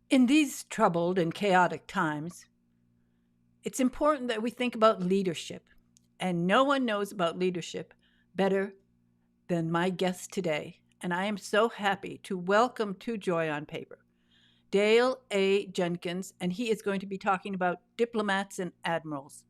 In these troubled and chaotic times, it's important that we think about leadership. And no one knows about leadership better than my guest today. And I am so happy to welcome to Joy on Paper Dale A. Jenkins, and he is going to be talking about diplomats and admirals.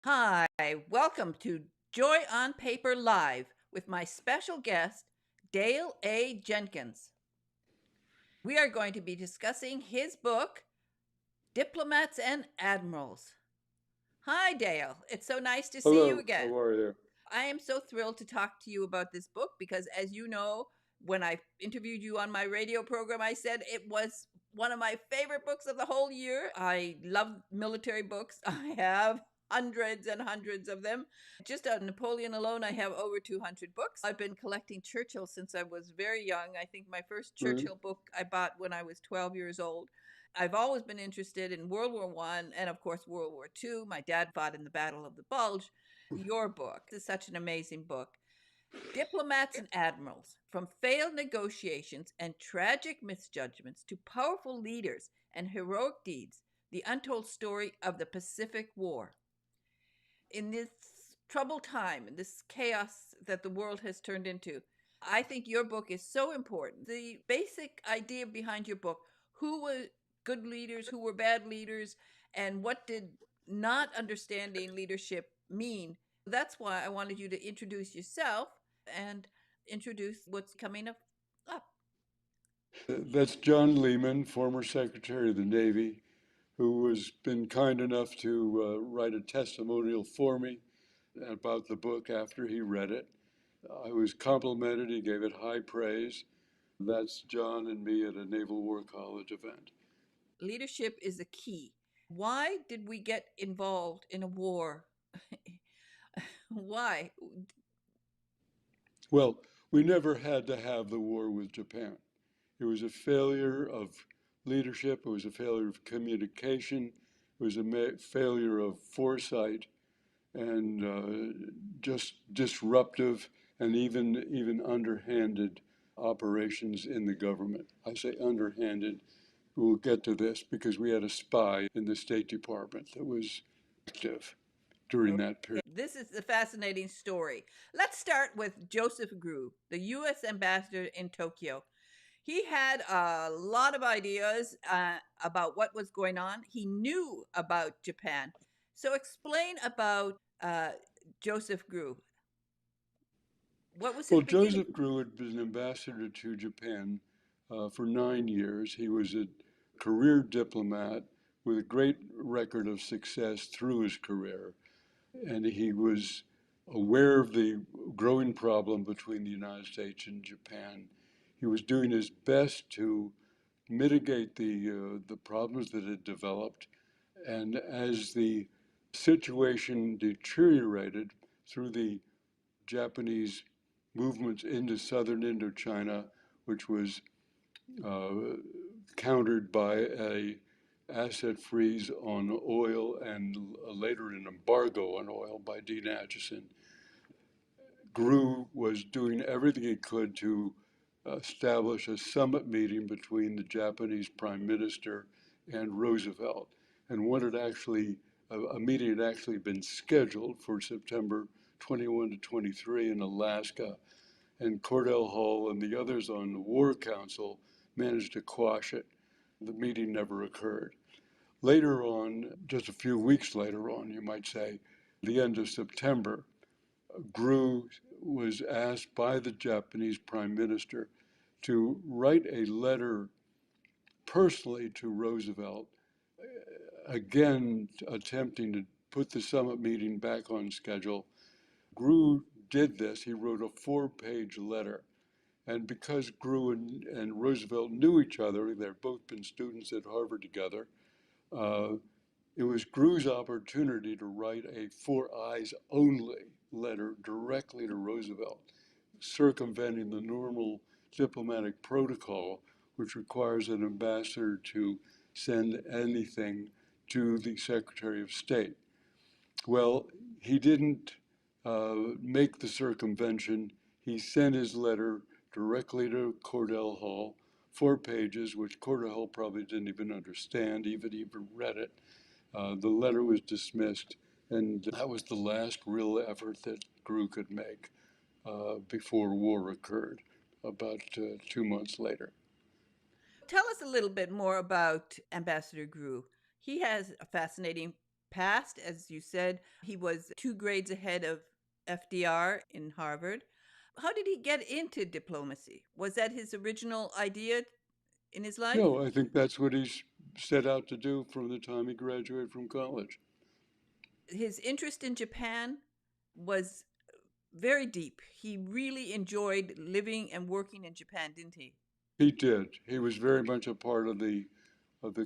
Hi, welcome to Joy on Paper Live with my special guest, Dale A. Jenkins. We are going to be discussing his book, Diplomats and Admirals. Hi, Dale. It's so nice to see you Hello, again. how are you? I am so thrilled to talk to you about this book because, as you know, when I interviewed you on my radio program, I said it was one of my favorite books of the whole year. I love military books. I have hundreds and hundreds of them. Just on Napoleon alone, I have over 200 books. I've been collecting Churchill since I was very young. I think my first Mhm. Churchill book I bought when I was 12 years old. I've always been interested in World War One and, of course, World War Two. My dad fought in the Battle of the Bulge. Your book is such an amazing book. Diplomats and Admirals, from failed negotiations and tragic misjudgments to powerful leaders and heroic deeds, the untold story of the Pacific War. In this troubled time, in this chaos that the world has turned into, I think your book is so important. The basic idea behind your book, who were good leaders, who were bad leaders, and what did not understanding leadership mean. That's why I wanted you to introduce yourself and introduce what's coming up. That's John Lehman, former Secretary of the Navy, who has been kind enough to write a testimonial for me about the book after he read it. I was complimented, he gave it high praise. That's John and me at a Naval War College event. Leadership is a key. Why did we get involved in a war? Why? Well, we never had to have the war with Japan. It was a failure of leadership, it was a failure of communication, it was a failure of foresight, and just disruptive and even underhanded operations in the government. I say underhanded. We'll get to this because we had a spy in the State Department that was active during that period. This is a fascinating story. Let's start with Joseph Grew, the U.S. ambassador in Tokyo. He had a lot of ideas about what was going on. He knew about Japan. So explain about Joseph Grew. What was his Well, beginning? Joseph Grew had been ambassador to Japan for 9 years. He was a career diplomat with a great record of success through his career. And he was aware of the growing problem between the United States and Japan. He was doing his best to mitigate the problems that had developed. And as the situation deteriorated through the Japanese movements into southern Indochina, which was uh, countered by a asset freeze on oil and later an embargo on oil by Dean Acheson. Grew was doing everything he could to establish a summit meeting between the Japanese Prime Minister and Roosevelt. And a meeting had actually been scheduled for September 21 to 23 in Alaska. And Cordell Hull and the others on the War Council managed to quash it. The meeting never occurred. Later on, just a few weeks later on, you might say, the end of September, Grew was asked by the Japanese Prime Minister to write a letter personally to Roosevelt, again attempting to put the summit meeting back on schedule. Grew did this. He wrote a 4-page letter, And because Grew and Roosevelt knew each other, they'd both been students at Harvard together, uh, it was Grew's opportunity to write a four eyes only letter directly to Roosevelt, circumventing the normal diplomatic protocol, which requires an ambassador to send anything to the Secretary of State. Well, he didn't make the circumvention. He sent his letter directly to Cordell Hull, 4 pages, which Cordell Hull probably didn't even understand, even read it. The letter was dismissed, and that was the last real effort that Grew could make before war occurred, about 2 months later. Tell us a little bit more about Ambassador Grew. He has a fascinating past. As you said, he was 2 grades ahead of FDR in Harvard. How did he get into diplomacy? Was that his original idea in his life? No, I think that's what he's set out to do from the time he graduated from college. His interest in Japan was very deep. He really enjoyed living and working in Japan, didn't he? He did. He was very much a part of the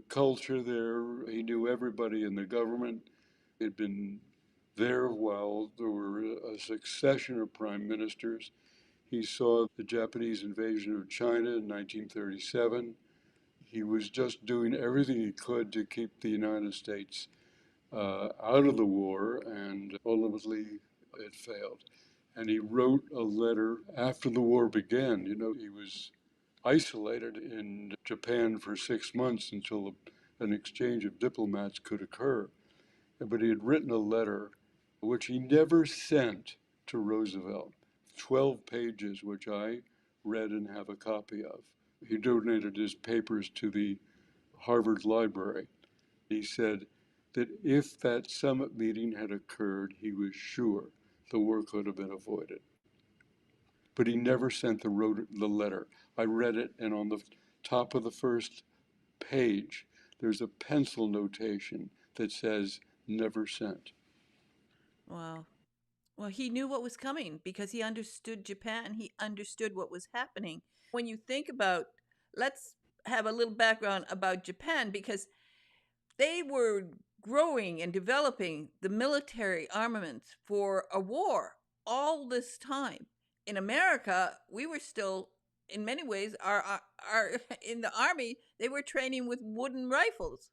culture there. He knew everybody in the government. He'd been there while there were a succession of prime ministers. He saw the Japanese invasion of China in 1937. He was just doing everything he could to keep the United States out of the war, and ultimately it failed. And he wrote a letter after the war began. You know, he was isolated in Japan for 6 months until an exchange of diplomats could occur. But he had written a letter which he never sent to Roosevelt, 12 pages, which I read and have a copy of. He donated his papers to the Harvard Library. He said that if that summit meeting had occurred, he was sure the war could have been avoided. But he never sent the letter. I read it, and on the top of the first page, there's a pencil notation that says, never sent. Wow. Well, he knew what was coming because he understood Japan. He understood what was happening. When you think about, let's have a little background about Japan because they were growing and developing the military armaments for a war all this time. In America, we were still, in many ways, our in the army, they were training with wooden rifles.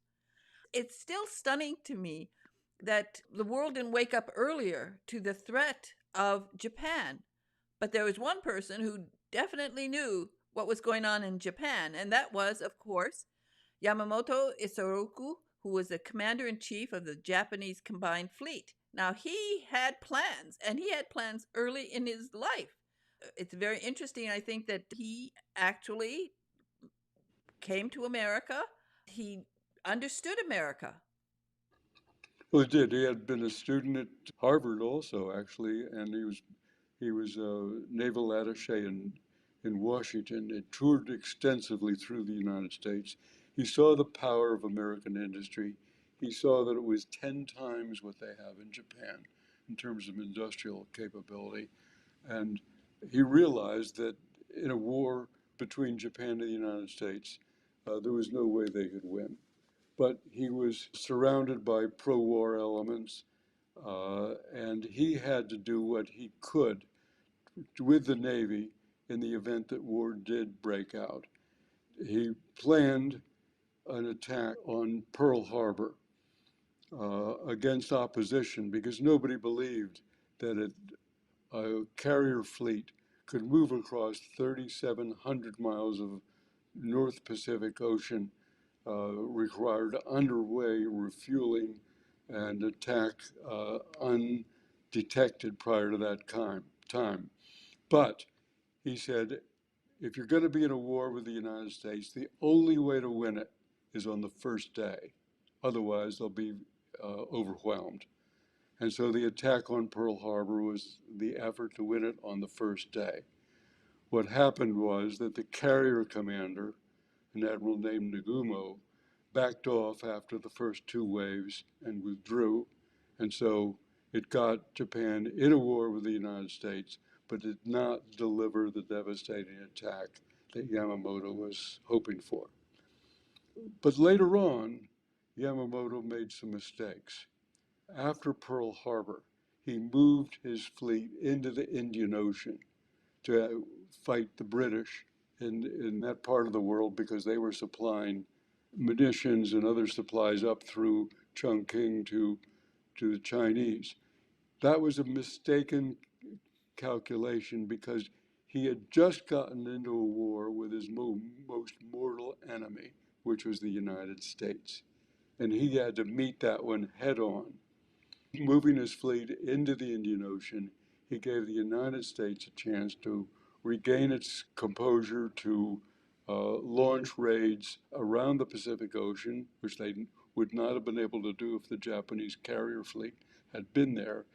It's still stunning to me that the world didn't wake up earlier to the threat of Japan. But there was one person who definitely knew what was going on in Japan, and that was, of course, Yamamoto Isoroku, who was the commander in chief of the Japanese combined fleet. Now, he had plans, and he had plans early in his life. It's very interesting, I think, that he actually came to America. He understood America. Well, he did. He had been a student at Harvard also, actually, and he was a naval attaché in Washington. He toured extensively through the United States. He saw the power of American industry. He saw that it was 10 times what they have in Japan in terms of industrial capability. And he realized that in a war between Japan and the United States, there was no way they could win. But he was surrounded by pro war elements, and he had to do what he could with the Navy in the event that war did break out. He planned an attack on Pearl Harbor against opposition because nobody believed that a carrier fleet could move across 3,700 miles of North Pacific Ocean, required underway refueling and attack undetected prior to that time. But he said, if you're going to be in a war with the United States, the only way to win it is on the first day. Otherwise, they'll be overwhelmed. And so the attack on Pearl Harbor was the effort to win it on the first day. What happened was that the carrier commander, an admiral named Nagumo, backed off after the first 2 waves and withdrew. And so it got Japan in a war with the United States, but did not deliver the devastating attack that Yamamoto was hoping for. But later on, Yamamoto made some mistakes. After Pearl Harbor, he moved his fleet into the Indian Ocean to fight the British in that part of the world because they were supplying munitions and other supplies up through Chongqing to the Chinese. That was a mistaken calculation because he had just gotten into a war with his most mortal enemy, which was the United States. And he had to meet that one head on. Moving his fleet into the Indian Ocean, he gave the United States a chance to regain its composure, to launch raids around the Pacific Ocean, which they would not have been able to do if the Japanese carrier fleet had been there,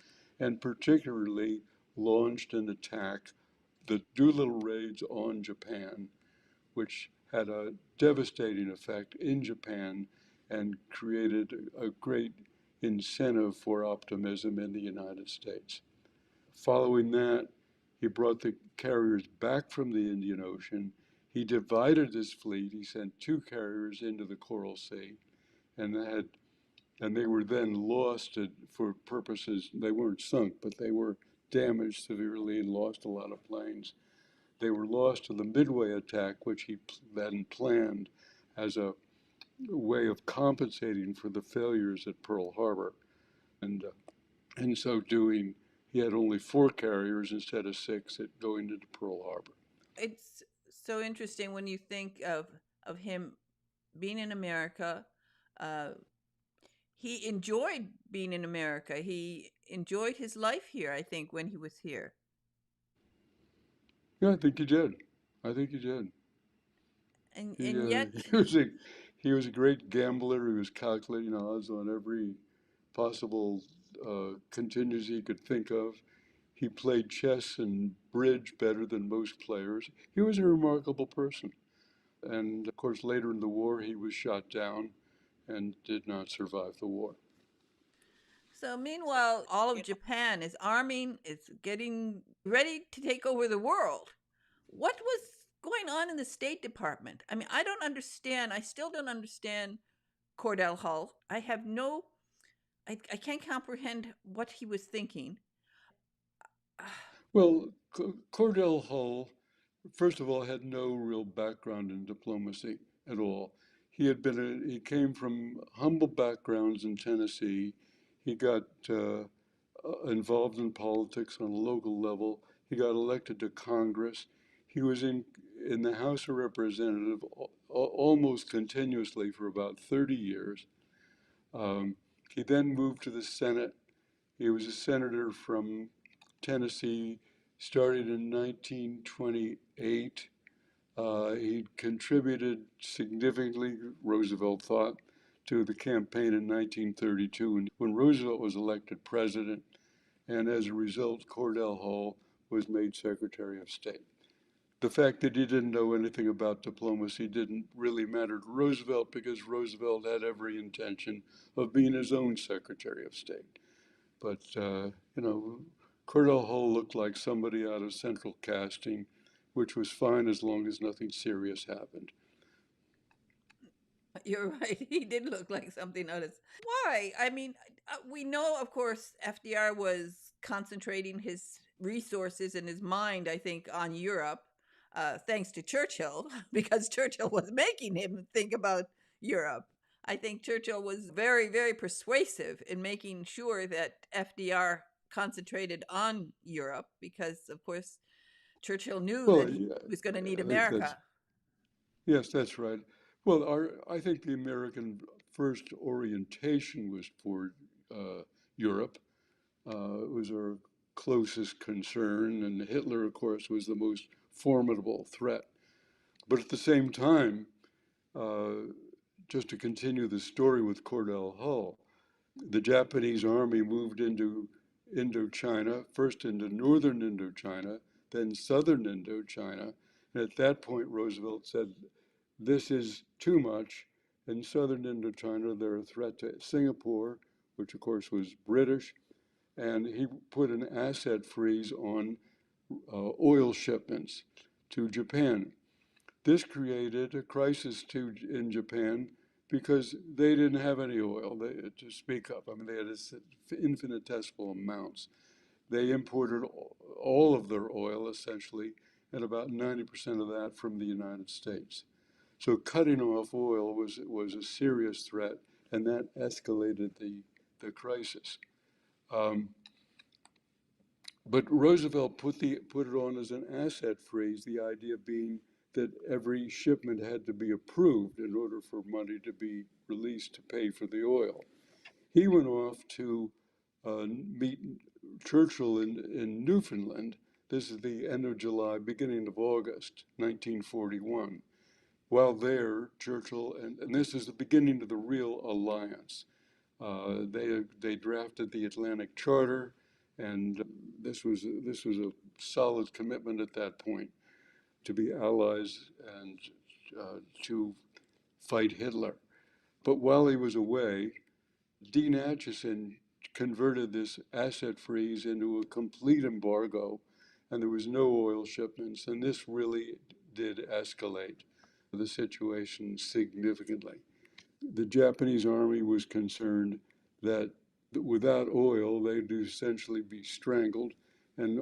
and particularly launched an attack, the Doolittle raids on Japan, which had a devastating effect in Japan and created a great incentive for optimism in the United States. Following that, he brought the carriers back from the Indian Ocean. He divided his fleet. He sent two carriers into the Coral Sea, and they were then lost for purposes. They weren't sunk, but they were damaged severely and lost a lot of planes. They were lost to the Midway attack, which he then planned as a way of compensating for the failures at Pearl Harbor. And in so doing, he had only four carriers instead of six at going into Pearl Harbor. It's so interesting when you think of him being in America. Uh, he enjoyed being in America. He enjoyed his life here, I think, when he was here. Yeah, I think he did. I think he did. He, And uh, yet, he was a he was a great gambler. He was calculating odds on every possible contingency he could think of. He played chess and bridge better than most players. He was a remarkable person. And of course, later in the war, he was shot down and did not survive the war. so meanwhile, all of Japan is arming, is getting ready to take over the world. What was going on in the State Department? I mean, I don't understand. I still don't understand Cordell Hull. I have no, I can't comprehend what he was thinking. Well, Cordell Hull, first of all, had no real background in diplomacy at all. He came from humble backgrounds in Tennessee. He got involved in politics on a local level. He got elected to Congress. He was in the House of Representatives almost continuously for about 30 years. Um, he then moved to the Senate. He was a senator from Tennessee, started in 1928. He contributed significantly, Roosevelt thought, to the campaign in 1932 when Roosevelt was elected president, and as a result, Cordell Hull was made Secretary of State. The fact that he didn't know anything about diplomacy didn't really matter to Roosevelt because Roosevelt had every intention of being his own Secretary of State. But, you know, Cordell Hull looked like somebody out of central casting, which was fine as long as nothing serious happened. You're right. He did look like something else. Why? I mean, we know, of course, FDR was concentrating his resources and his mind, I think, on Europe, thanks to Churchill, because Churchill was making him think about Europe. I think Churchill was very, very persuasive in making sure that FDR concentrated on Europe, because, of course, Churchill knew Well, that he yeah, was going to need I think that's America. yes, that's right. Well, I think the American first orientation was toward Europe. It was our closest concern, and Hitler, of course, was the most formidable threat. But at the same time, uh, just to continue the story with Cordell Hull, the Japanese army moved into Indochina, first into northern Indochina, then southern Indochina. And at that point, Roosevelt said, this is too much. In southern Indochina, they're a threat to Singapore, which of course was British, and he put an asset freeze on oil shipments to Japan. This created a crisis in Japan because they didn't have any oil to speak of. I mean, they had infinitesimal amounts. They imported all of their oil essentially, and about 90% of that from the United States. So cutting off oil was a serious threat, and that escalated the crisis. Um, but Roosevelt put it on as an asset freeze, the idea being that every shipment had to be approved in order for money to be released to pay for the oil. He went off to meet Churchill in Newfoundland. This is the end of July, beginning of August, 1941. While there, Churchill, and this is the beginning of the real alliance. They drafted the Atlantic Charter, and this was a solid commitment at that point to be allies and to fight Hitler. But while he was away, Dean Acheson converted this asset freeze into a complete embargo, and there was no oil shipments, and this really did escalate the situation significantly. The Japanese army was concerned that without oil, they'd essentially be strangled. And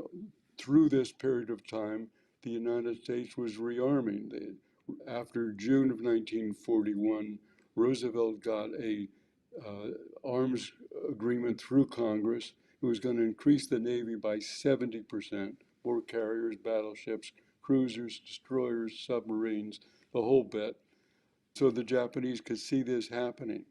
through this period of time, the United States was rearming. After June of 1941, Roosevelt got a arms agreement through Congress. It was going to increase the Navy by 70%, more carriers, battleships, cruisers, destroyers, submarines, the whole bit. So the Japanese could see this happening.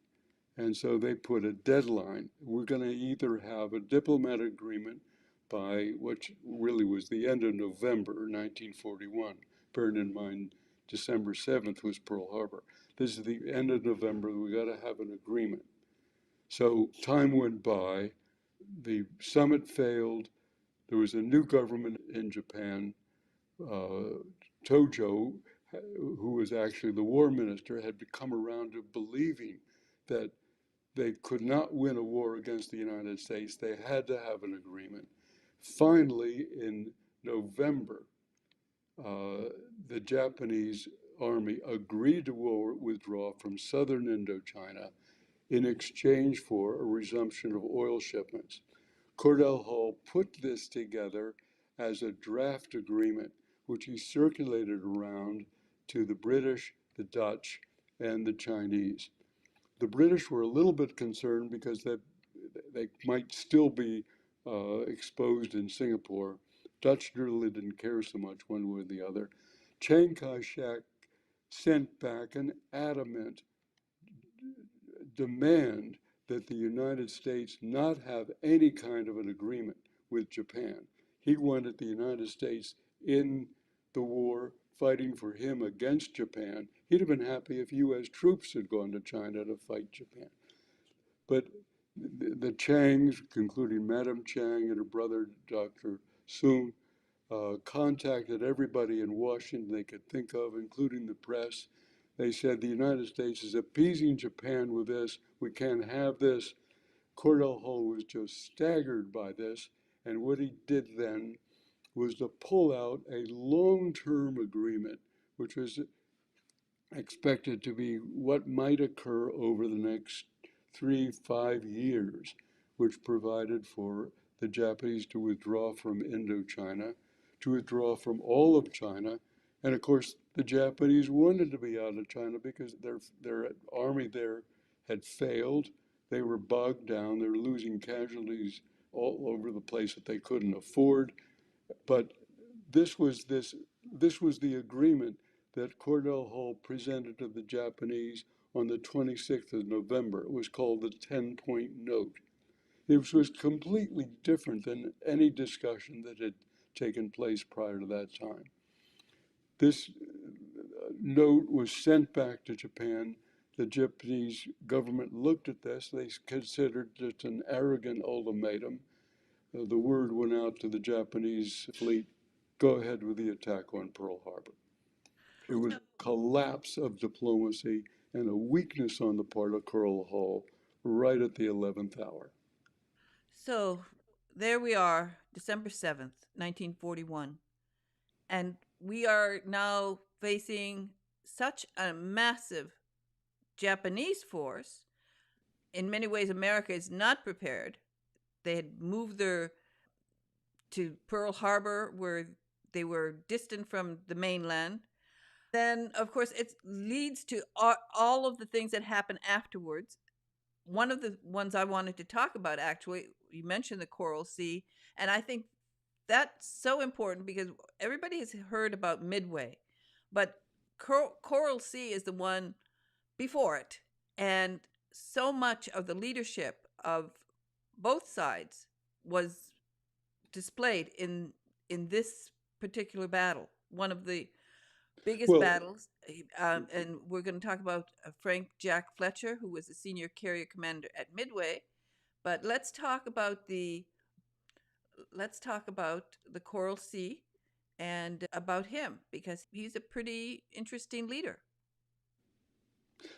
And so they put a deadline. We're going to either have a diplomatic agreement by which really was the end of November 1941. Bearing in mind, December 7th was Pearl Harbor. This is the end of November. We got to have an agreement. So time went by. The summit failed. There was a new government in Japan. Tojo, who was actually the war minister, had come around to believing that they could not win a war against the United States. They had to have an agreement. Finally, in November, the Japanese army agreed to withdraw from southern Indochina in exchange for a resumption of oil shipments. Cordell Hull put this together as a draft agreement, which he circulated around to the British, the Dutch, and the Chinese. The British were a little bit concerned because they might still be exposed in Singapore. Dutch really didn't care so much one way or the other. Chiang Kai-shek sent back an adamant demand that the United States not have any kind of an agreement with Japan. He wanted the United States in the war fighting for him against Japan. He'd have been happy if U.S. troops had gone to China to fight Japan. But the Changs, including Madame Chang and her brother, Dr. Soong, contacted everybody in Washington they could think of, including the press. They said the United States is appeasing Japan with this. We can't have this. Cordell Hull was just staggered by this. And what he did then was to pull out a long-term agreement, which was expected to be what might occur over the next 3-5 years, which provided for the Japanese to withdraw from Indochina, to withdraw from all of China. And of course, the Japanese wanted to be out of China because their army there had failed. They were bogged down. They were losing casualties all over the place that they couldn't afford. But this was the agreement that Cordell Hull presented to the Japanese on the 26th of November. It was called the 10-point note. It was completely different than any discussion that had taken place prior to that time. This note was sent back to Japan. The Japanese government looked at this. They considered it an arrogant ultimatum. The word went out to the Japanese fleet, go ahead with the attack on Pearl Harbor. It was a collapse of diplomacy and a weakness on the part of Cordell Hull right at the 11th hour. So there we are, December 7th, 1941. And we are now facing such a massive Japanese force. In many ways, America is not prepared. They had moved their to Pearl Harbor, where they were distant from the mainland. Then, of course, it leads to all of the things that happen afterwards. One of the ones I wanted to talk about, actually, you mentioned the Coral Sea, and I think that's so important because everybody has heard about Midway, but Coral Sea is the one before it, and so much of the leadership of both sides was displayed in this particular battle, one of the biggest Well, battles. And we're going to talk about Frank Jack Fletcher, who was the senior carrier commander at Midway. But let's talk about the Coral Sea and about him because he's a pretty interesting leader.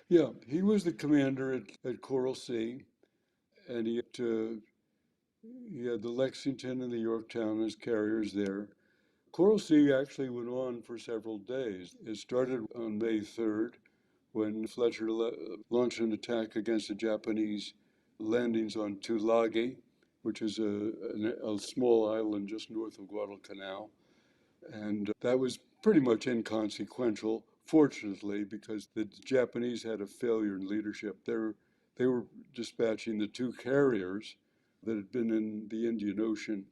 yeah, he was the commander at Coral Sea, and he had the Lexington and the Yorktown as carriers there. Coral Sea actually went on for several days. It started on May 3rd when Fletcher launched an attack against the Japanese landings on Tulagi, which is a small island just north of Guadalcanal. And that was pretty much inconsequential, fortunately, because the Japanese had a failure in leadership. They were dispatching the two carriers that had been in the Indian Ocean,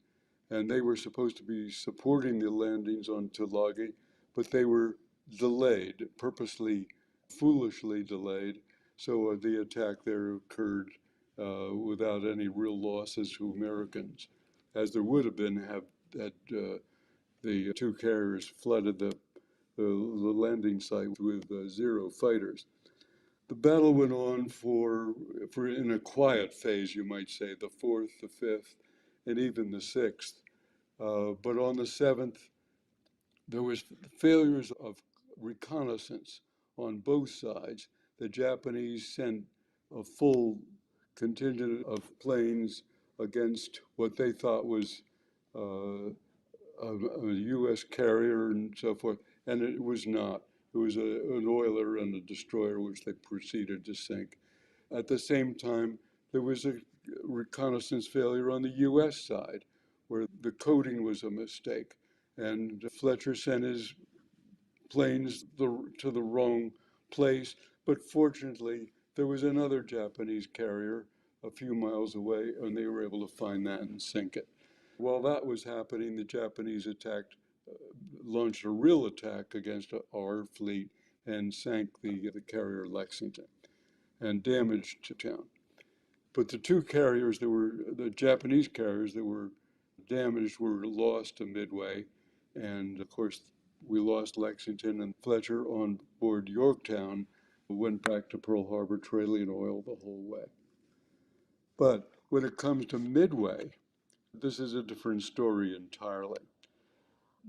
and they were supposed to be supporting the landings on Tulagi, but they were delayed, purposely, foolishly delayed. So the attack there occurred without any real losses to Americans, as there would have been had the two carriers flooded the landing site with zero fighters. The battle went on for in a quiet phase, you might say, the 4th, the 5th, and even the 6th. But on the 7th, there was failures of reconnaissance on both sides. The Japanese sent a full contingent of planes against what they thought was a U.S. carrier and so forth, and it was not. It was an oiler and a destroyer, which they proceeded to sink. At the same time, there was a reconnaissance failure on the U.S. side, where the coding was a mistake, and Fletcher sent his planes to the wrong place. But fortunately, there was another Japanese carrier a few miles away, and they were able to find that and sink it. While that was happening, the Japanese launched a real attack against our fleet and sank the carrier Lexington and damaged the town. But the two carriers the Japanese carriers that were damaged were lost to Midway. And of course, we lost Lexington, and Fletcher on board Yorktown went back to Pearl Harbor trailing oil the whole way. But when it comes to Midway, this is a different story entirely.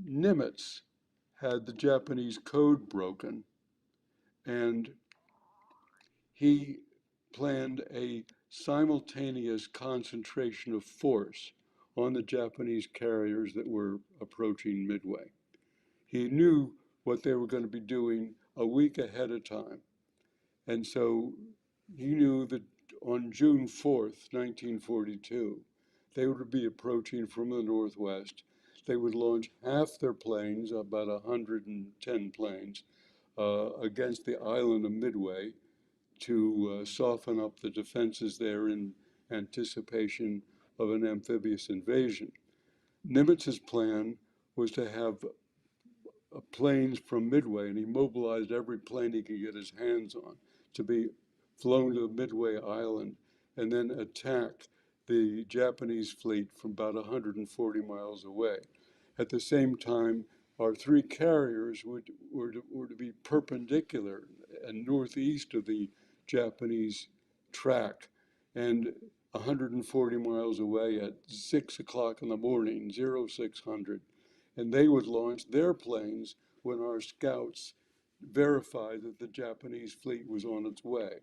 Nimitz had the Japanese code broken, and he planned a simultaneous concentration of force on the Japanese carriers that were approaching Midway. He knew what they were going to be doing a week ahead of time. And so he knew that on June 4th, 1942, they would be approaching from the northwest. They would launch half their planes, about 110 planes, against the island of Midway to soften up the defenses there in anticipation of an amphibious invasion. Nimitz's plan was to have planes from Midway, and he mobilized every plane he could get his hands on to be flown to Midway Island and then attack the Japanese fleet from about 140 miles away. At the same time, our three carriers were to be perpendicular and northeast of the Japanese track, and 140 miles away at 6 o'clock in the morning, 0600. And they would launch their planes when our scouts verified that the Japanese fleet was on its way.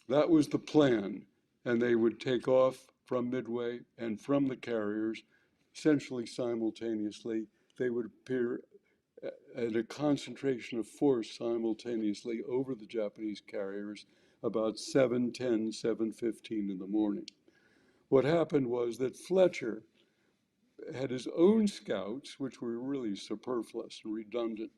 That was the plan, and they would take off from Midway and from the carriers, essentially simultaneously. They would appear at a concentration of force simultaneously over the Japanese carriers about 7:10, 7:15 in the morning. What happened was that Fletcher had his own scouts, which were really superfluous and redundant.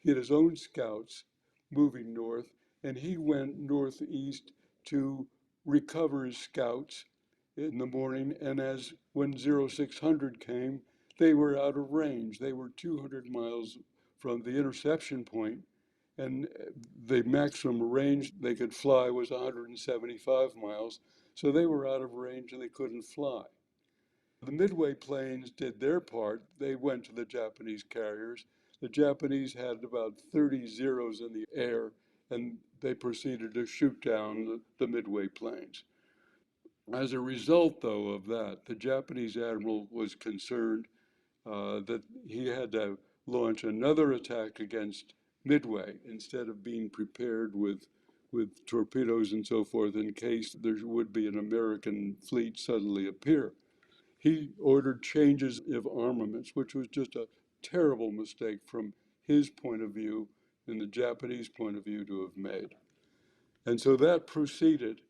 He had his own scouts moving north, and he went northeast to recover his scouts in the morning. And as when 0600 came, they were out of range. They were 200 miles from the interception point, and the maximum range they could fly was 175 miles. So they were out of range and they couldn't fly. The Midway planes did their part. They went to the Japanese carriers. The Japanese had about 30 Zeros in the air, and they proceeded to shoot down the Midway planes. As a result, though, of that, the Japanese admiral was concerned that he had to launch another attack against Midway instead of being prepared with torpedoes and so forth in case there would be an American fleet suddenly appear. He ordered changes of armaments, which was just a terrible mistake from his point of view and the Japanese point of view to have made. And so that proceeded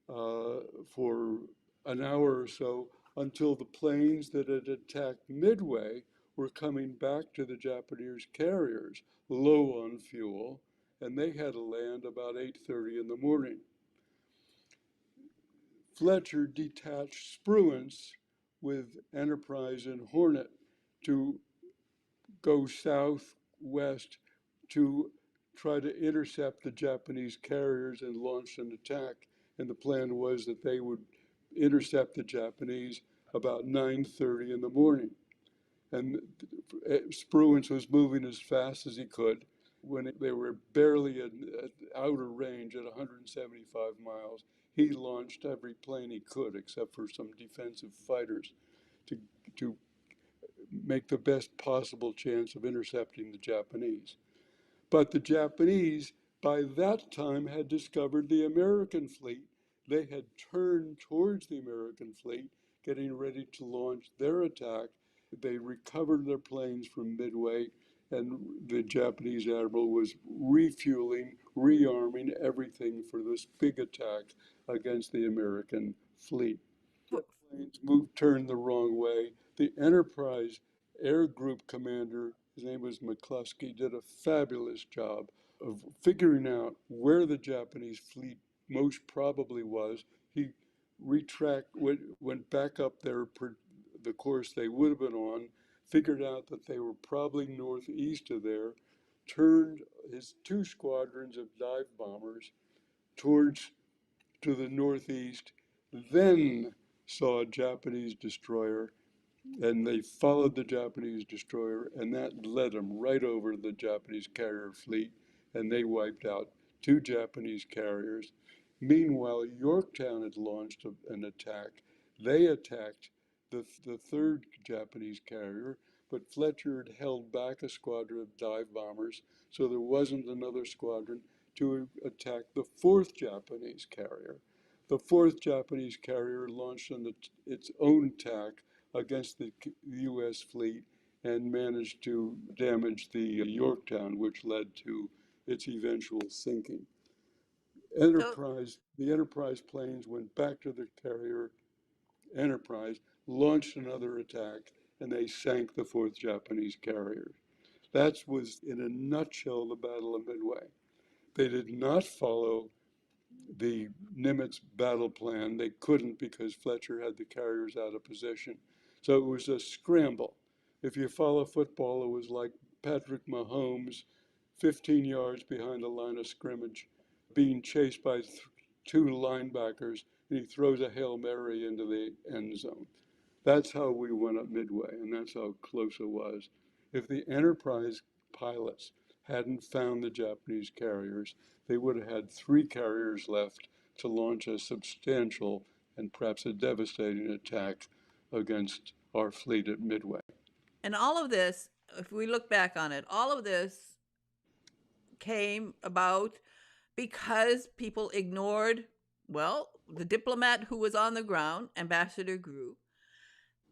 for an hour or so until the planes that had attacked Midway were coming back to the Japanese carriers low on fuel, and they had to land about 8:30 in the morning. Fletcher detached Spruance with Enterprise and Hornet to go southwest to try to intercept the Japanese carriers and launch an attack. And the plan was that they would intercept the Japanese about 9:30 in the morning. And Spruance was moving as fast as he could. When they were barely at outer range at 175 miles, he launched every plane he could, except for some defensive fighters, to, to make the best possible chance of intercepting the Japanese. But the Japanese, by that time, had discovered the American fleet. They had turned towards the American fleet, getting ready to launch their attack. They recovered their planes from Midway, and the Japanese admiral was refueling, rearming everything for this big attack against the American fleet. Planes moved, turned the wrong way. The Enterprise Air Group commander, his name was McCluskey, did a fabulous job of figuring out where the Japanese fleet most probably was. He went back up the course they would have been on, figured out that they were probably northeast of there, turned his two squadrons of dive bombers towards to the northeast, then saw a Japanese destroyer, and they followed the Japanese destroyer, and that led them right over the Japanese carrier fleet, and they wiped out two Japanese carriers. Meanwhile, Yorktown had launched an attack. They attacked the third Japanese carrier, but Fletcher had held back a squadron of dive bombers, so there wasn't another squadron to attack the fourth Japanese carrier. The fourth Japanese carrier launched its own attack against the U.S. fleet and managed to damage the Yorktown, which led to its eventual sinking. So, The Enterprise planes went back to the carrier Enterprise, launched another attack, and they sank the fourth Japanese carrier. That was, in a nutshell, the Battle of Midway. They did not follow the Nimitz battle plan. They couldn't because Fletcher had the carriers out of position. So it was a scramble. If you follow football, it was like Patrick Mahomes, 15 yards behind the line of scrimmage, being chased by two linebackers, and he throws a Hail Mary into the end zone. That's how we went up Midway, and that's how close it was. If the Enterprise pilots hadn't found the Japanese carriers, they would have had three carriers left to launch a substantial and perhaps a devastating attack against our fleet at Midway. and all of this, if we look back on it, all of this came about because people ignored, well, the diplomat who was on the ground, Ambassador Gru.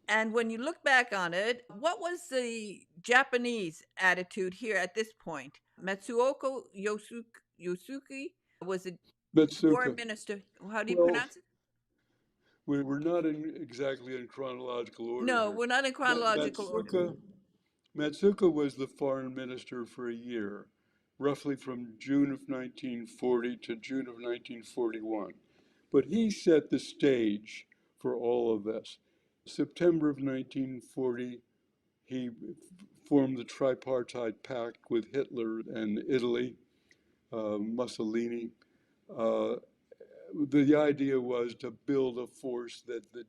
And when you look back on it, what was the Japanese attitude here at this point? Matsuoko Yosuke was the Metsuka. foreign minister. How do you Well, pronounce it? we're not exactly in chronological order No, here. we're not in chronological order. Matsuka was the foreign minister for a year, roughly from June of 1940 to June of 1941. But he set the stage for all of this. September of 1940, he formed the tripartite pact with Hitler and Italy, Mussolini. Uh, the idea was to build a force that the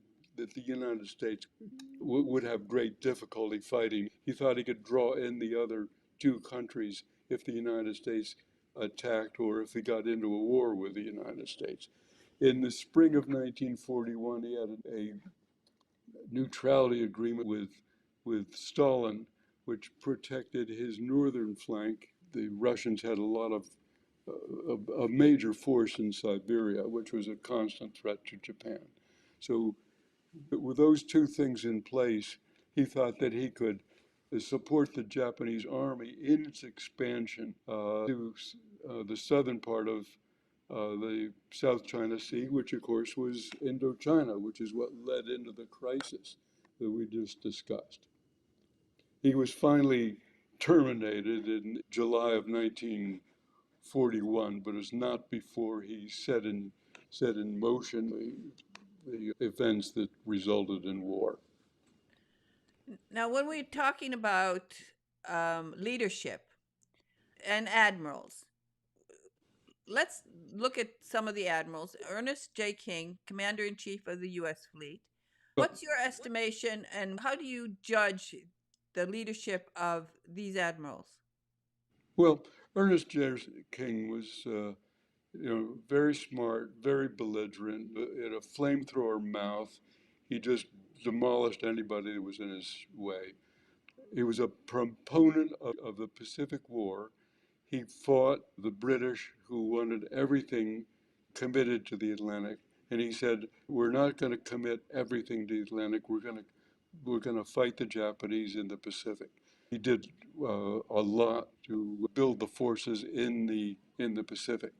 United States would have great difficulty fighting. He thought he could draw in the other two countries if the United States attacked or if he got into a war with the United States. In the spring of 1941, he had a neutrality agreement with Stalin, which protected his northern flank. The Russians had a lot of a major force in Siberia, which was a constant threat to Japan. So, with those two things in place, he thought that he could support the Japanese army in its expansion to the southern part of the South China Sea, which of course was Indochina, which is what led into the crisis that we just discussed. He was finally terminated in July of 1941, but it's not before he set in motion the events that resulted in war. Now, when we're talking about leadership and admirals, let's look at some of the admirals. Ernest J. King, Commander in Chief of the U.S. Fleet. What's your estimation, and how do you judge the leadership of these admirals? Well, Ernest J. King was, very smart, very belligerent, had a flamethrower mouth. He just demolished anybody that was in his way. He was a proponent of the Pacific War. He fought the British who wanted everything committed to the Atlantic. And he said, we're not going to commit everything to the Atlantic. We're going to fight the Japanese in the Pacific. He did a lot to build the forces in the Pacific.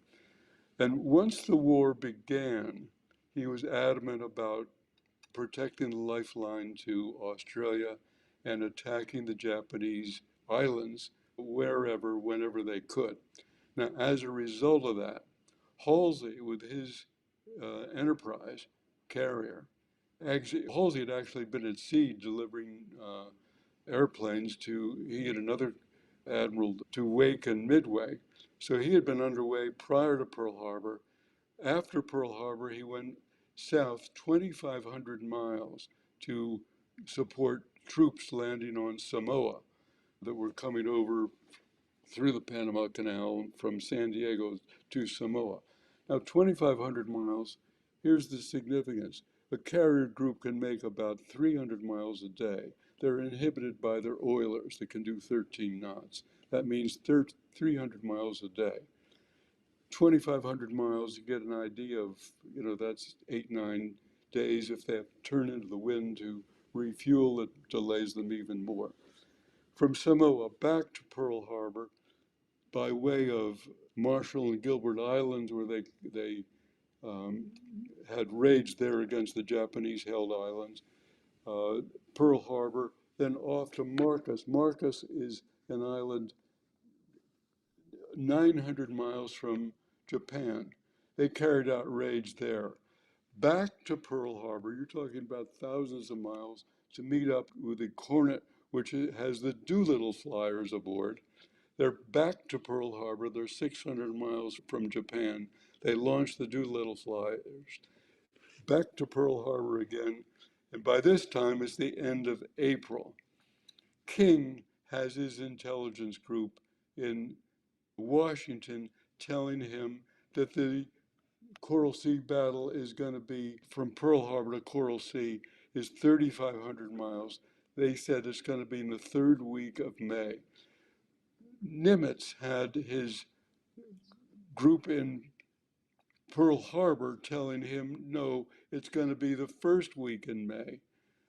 And once the war began, he was adamant about protecting the lifeline to Australia and attacking the Japanese islands wherever, whenever they could. Now, as a result of that, Halsey, with his Enterprise carrier, Halsey had actually been at sea delivering airplanes to, he and another admiral, to Wake and Midway. So he had been underway prior to Pearl Harbor. After Pearl Harbor, he went south 2,500 miles to support troops landing on Samoa that were coming over through the Panama Canal from San Diego to Samoa. Now, 2,500 miles, here's the significance. A carrier group can make about 300 miles a day. They're inhibited by their oilers that can do 13 knots. That means 300 miles a day. 2,500 miles, you get an idea of, that's 8, 9 days. If they have to turn into the wind to refuel, it delays them even more. From Samoa back to Pearl Harbor, by way of Marshall and Gilbert Islands, where they had raids there against the Japanese-held islands, Pearl Harbor, then off to Marcus. Marcus is an island 900 miles from Japan. They carried out raids there. Back to Pearl Harbor, you're talking about thousands of miles to meet up with the Cornet, which has the Doolittle flyers aboard. They're back to Pearl Harbor. They're 600 miles from Japan. They launched the Doolittle flyers. Back to Pearl Harbor again. And by this time, it's the end of April. King has his intelligence group in Washington telling him that the Coral Sea battle is going to be from Pearl Harbor to Coral Sea is 3,500 miles. They said it's going to be in the third week of May. Nimitz had his group in Pearl Harbor telling him, no, it's going to be the first week in May.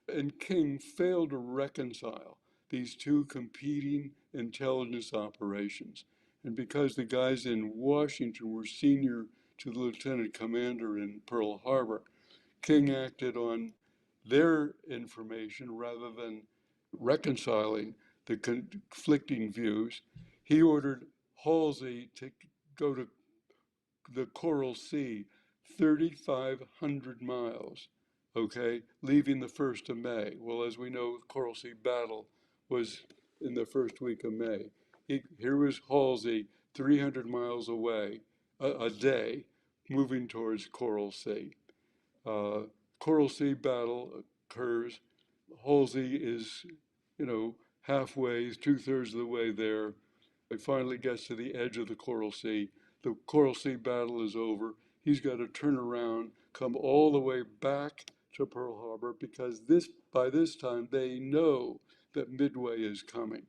And King failed to reconcile these two competing intelligence operations. And because the guys in Washington were senior to the lieutenant commander in Pearl Harbor, King acted on their information rather than reconciling the conflicting views. He ordered Halsey to go to the Coral Sea, 3,500 miles, okay, leaving the 1st of May. Well, as we know, the Coral Sea battle was in the first week of May. Here was Halsey, 300 miles away a day, moving towards Coral Sea. Uh, Coral Sea battle occurs. Halsey is, halfway, 2/3 of the way there. It finally gets to the edge of the Coral Sea. The Coral Sea battle is over. He's got to turn around, come all the way back to Pearl Harbor because by this time they know that Midway is coming.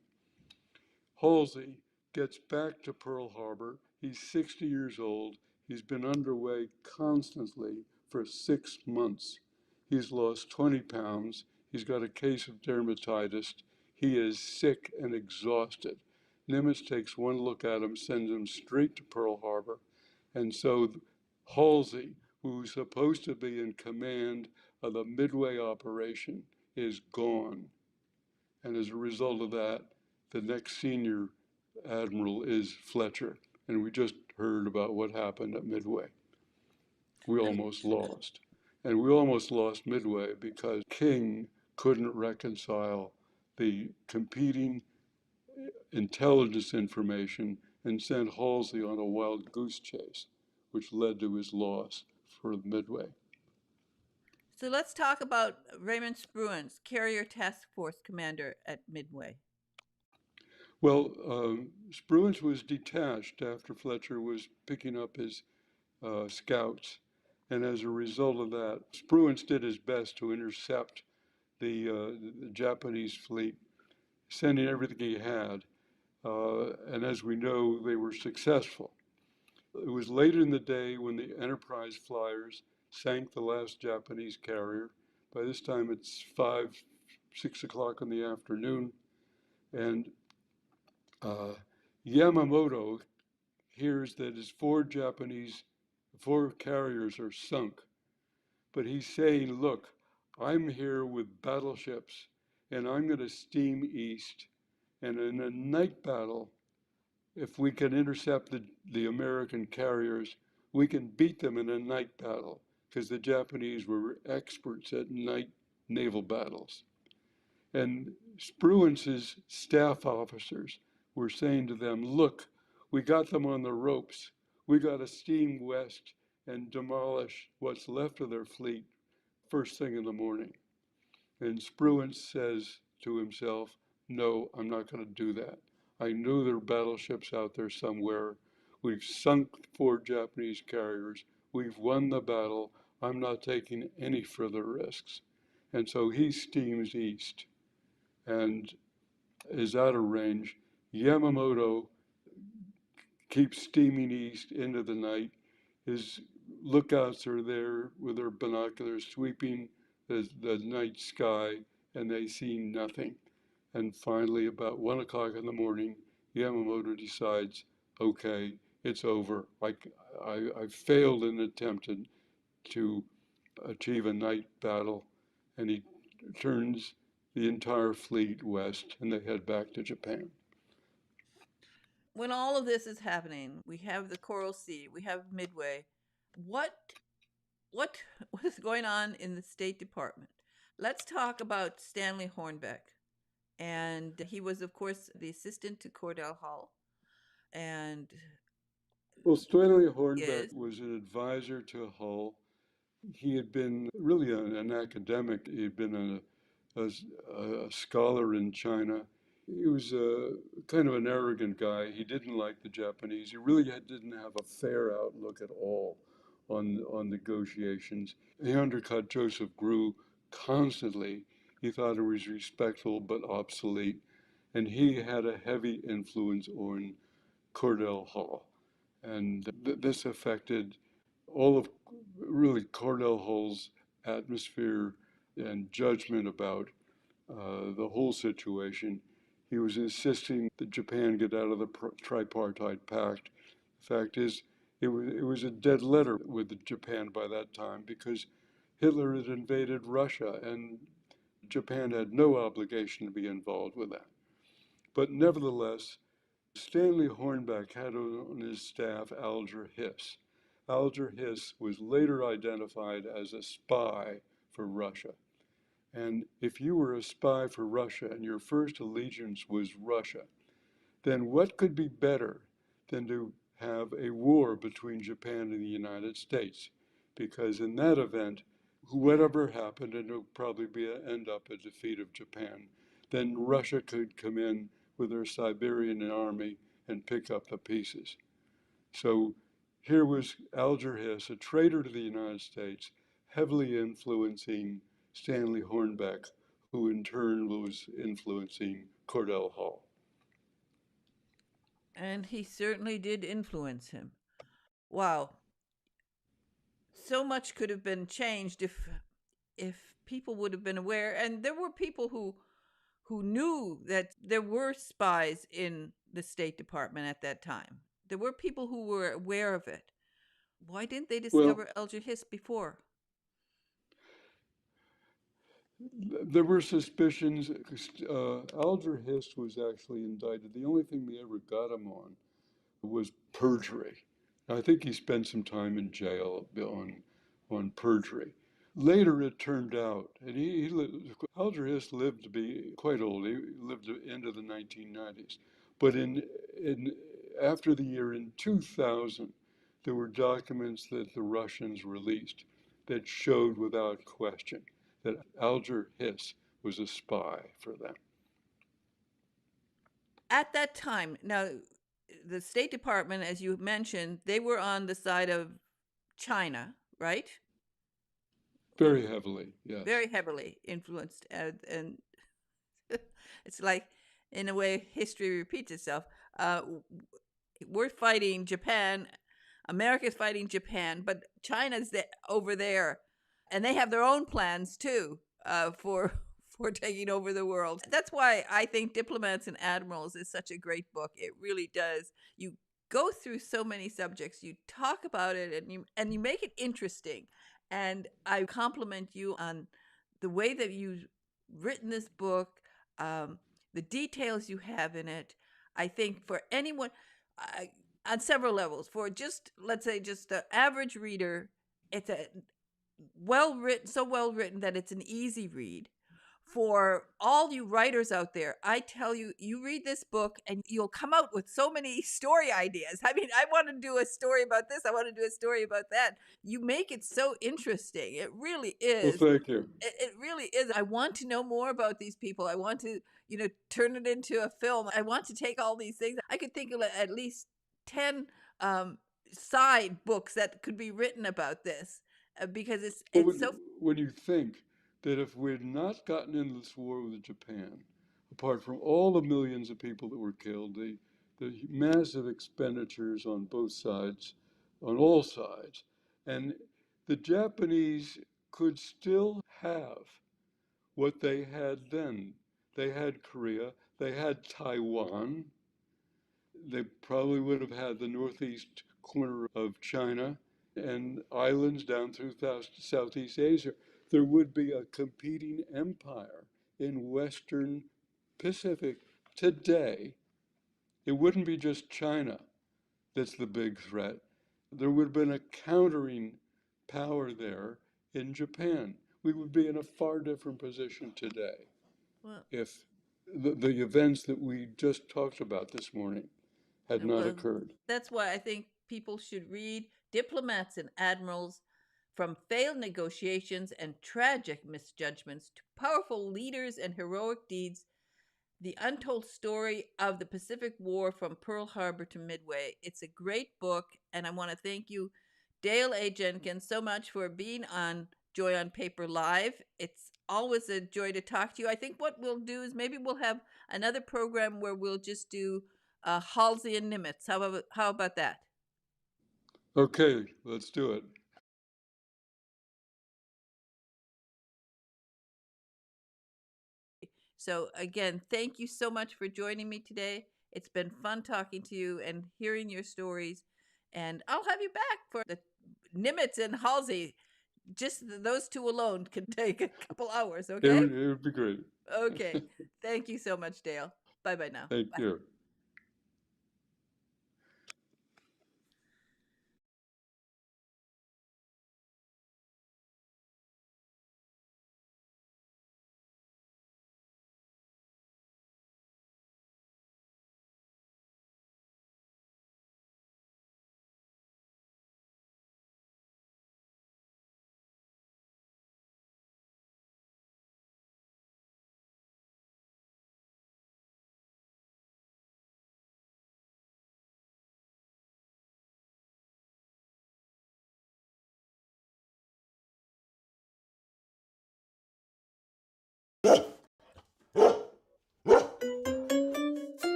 Halsey gets back to Pearl Harbor. He's 60 years old. He's been underway constantly for 6 months. He's lost 20 pounds. He's got a case of dermatitis. He is sick and exhausted. Nimitz takes one look at him, sends him straight to Pearl Harbor. And so Halsey, who's supposed to be in command of the Midway operation, is gone. And as a result of that, the next senior admiral is Fletcher. And we just heard about what happened at Midway. We almost lost. And we almost lost Midway because King couldn't reconcile the competing intelligence information and sent Halsey on a wild goose chase, which led to his loss for Midway. So let's talk about Raymond Spruance, Carrier Task Force Commander at Midway. Well, Spruance was detached after Fletcher was picking up his scouts. And as a result of that, Spruance did his best to intercept the Japanese fleet, sending everything he had. And as we know, they were successful. It was late in the day when the Enterprise flyers sank the last Japanese carrier. By this time, it's 6 o'clock in the afternoon. And Yamamoto hears that his four carriers are sunk. But he's saying, look, I'm here with battleships and I'm going to steam east. And in a night battle, if we can intercept the American carriers, we can beat them in a night battle because the Japanese were experts at night naval battles. And Spruance's staff officers were saying to them, look, we got them on the ropes. We got to steam west and demolish what's left of their fleet first thing in the morning. And Spruance says to himself, no, I'm not going to do that. I know there are battleships out there somewhere. We've sunk 4 Japanese carriers. We've won the battle. I'm not taking any further risks. And so he steams east and is out of range. Yamamoto keeps steaming east into the night. His lookouts are there with their binoculars sweeping the night sky, and they see nothing. And finally, about 1 o'clock in the morning, Yamamoto decides, okay, it's over. I failed in attempting to achieve a night battle, and he turns the entire fleet west, and they head back to Japan. When all of this is happening, we have the Coral Sea, we have Midway. What what was going on in the State Department? Let's talk about Stanley Hornbeck. And he was, of course, the assistant to Cordell Hull. And Well, Stanley Hornbeck is was an advisor to Hull. He had been really an academic. He had been a scholar in China. He was kind of an arrogant guy. He didn't like the Japanese. He really didn't have a fair outlook at all on negotiations. He undercut Joseph Grew constantly. He thought it was respectful but obsolete. And he had a heavy influence on Cordell Hull. And this affected all of really Cordell Hull's atmosphere and judgment about the whole situation. He was insisting that Japan get out of the tripartite pact. The fact is, it was a dead letter with Japan by that time because Hitler had invaded Russia and Japan had no obligation to be involved with that. But nevertheless, Stanley Hornbeck had on his staff Alger Hiss. Alger Hiss was later identified as a spy for Russia. And if you were a spy for Russia and your first allegiance was Russia, then what could be better than to have a war between Japan and the United States? Because in that event, whatever happened, and it'll probably end up a defeat of Japan, then Russia could come in with their Siberian army and pick up the pieces. So here was Alger Hiss, a traitor to the United States, heavily influencing Stanley Hornbeck, who in turn was influencing Cordell Hull. And he certainly did influence him. Wow. So much could have been changed if people would have been aware, and there were people who knew that there were spies in the State Department at that time. There were people who were aware of it. Why didn't they Well, discover Alger Hiss before? there were suspicions. Alger Hiss was actually indicted. The only thing they ever got him on was perjury. I think he spent some time in jail on perjury. Later, it turned out, and Alger Hiss lived to be quite old. He lived into the 1990s. But after the year in 2000, there were documents that the Russians released that showed without question that Alger Hiss was a spy for them. At that time, now, the State Department, as you mentioned, they were on the side of China, right? Very heavily, yes. Very heavily influenced, and it's like, in a way, history repeats itself. We're fighting Japan, America's fighting Japan, but China's over there, and they have their own plans too, for for taking over the world. That's why I think Diplomats and Admirals is such a great book. It really does. You go through so many subjects, you talk about it, and you make it interesting. And I compliment you on the way that you've written this book, the details you have in it. I think for anyone, uh, on several levels, for just, let's say, just the average reader, it's a well written, so well written that it's an easy read. For all you writers out there, I tell you, you read this book and you'll come out with so many story ideas. I mean, I want to do a story about this, I want to do a story about that. You make it so interesting. It really Well, is. thank you. It really is. I want to know more about these people. I want to, turn it into a film. I want to take all these things. I could think of at least 10 side books that could be written about this, because it's Well, it's so. when you think that if we had not gotten into this war with Japan, apart from all the millions of people that were killed, the massive expenditures on both sides, on all sides, and the Japanese could still have what they had then. They had Korea, they had Taiwan, they probably would have had the northeast corner of China and islands down through Southeast Asia. There would be a competing empire in Western Pacific today. It wouldn't be just China that's the big threat. There would have been a countering power there in Japan. We would be in a far different position today Well, if the events that we just talked about this morning had not well, occurred. that's why I think people should read Diplomats and Admirals, from failed negotiations and tragic misjudgments to powerful leaders and heroic deeds, the untold story of the Pacific War from Pearl Harbor to Midway. It's a great book, and I want to thank you, Dale A. Jenkins, so much for being on Joy on Paper Live. It's always a joy to talk to you. I think what we'll do is maybe we'll have another program where we'll just do Halsey and Nimitz. How about that? Okay, let's do it. So, again, thank you so much for joining me today. It's been fun talking to you and hearing your stories. And I'll have you back for the Nimitz and Halsey. Just those two alone can take a couple hours, okay? It would be great. Okay. Thank you so much, Dale. Bye bye now. Thank Bye. you.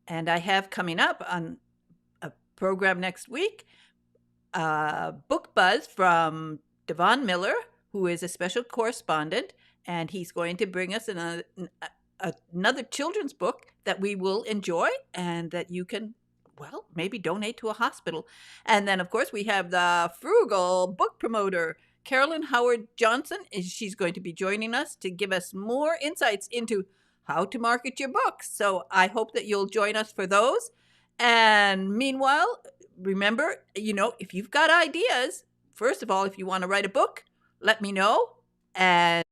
And I have coming up on a program next week book buzz from Devon Miller, who is a special correspondent, and he's going to bring us another children's book that we will enjoy and that you can, well, maybe donate to a hospital. And then, of course, we have the frugal book promoter, Carolyn Howard Johnson. She's going to be joining us to give us more insights into how to market your books. So I hope that you'll join us for those. And meanwhile, remember, if you've got ideas, first of all, if you want to write a book, let me know. And